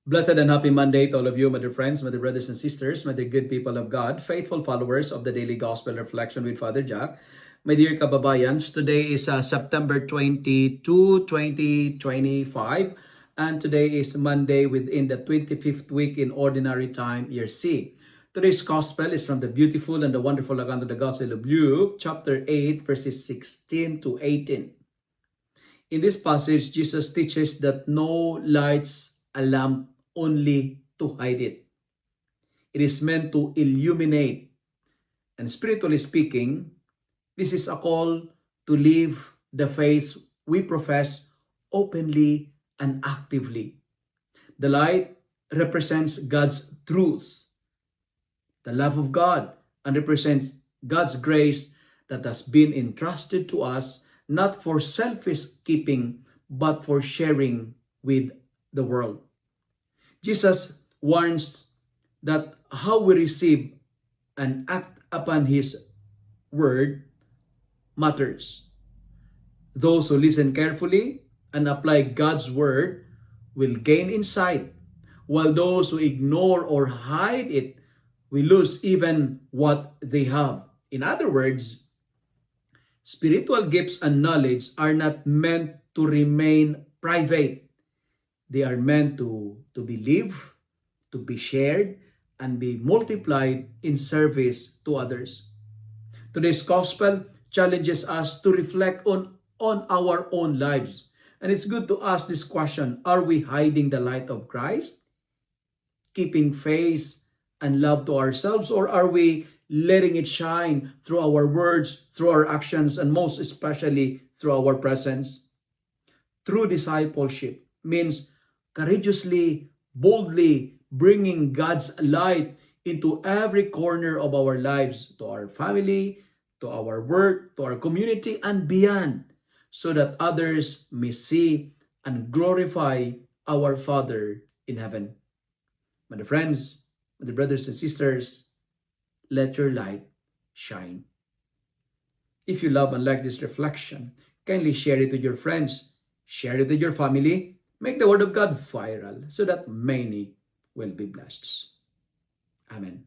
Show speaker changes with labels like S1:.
S1: Blessed and happy Monday to all of you, my dear friends, my dear brothers and sisters, my dear good people of God, faithful followers of the Daily Gospel Reflection with Father Jack. My dear kababayans, today is September 22, 2025, and today is Monday within the 25th week in Ordinary Time, Year C. Today's Gospel is from the beautiful and the wonderful account of the Gospel of Luke, chapter 8, verses 16 to 18. In this passage, Jesus teaches that no lights a lamp only to hide it. It is meant to illuminate. And spiritually speaking, this is a call to live the faith we profess openly and actively. The light represents God's truth, the love of God, and represents God's grace that has been entrusted to us not for selfish keeping, but for sharing with the world. Jesus warns that how we receive and act upon His word matters. Those who listen carefully and apply God's word will gain insight, while those who ignore or hide it will lose even what they have. In other words, spiritual gifts and knowledge are not meant to remain private. They are meant to be lived, to be shared, and be multiplied in service to others. Today's gospel challenges us to reflect on our own lives. And it's good to ask this question: are we hiding the light of Christ, keeping faith and love to ourselves, or are we letting it shine through our words, through our actions, and most especially through our presence? True discipleship means courageously, boldly bringing God's light into every corner of our lives, to our family, to our work, to our community, and beyond, so that others may see and glorify our Father in heaven. My dear friends, my dear brothers and sisters, let your light shine. If you love and like this reflection, kindly share it with your friends, share it with your family, make the word of God viral so that many will be blessed. Amen.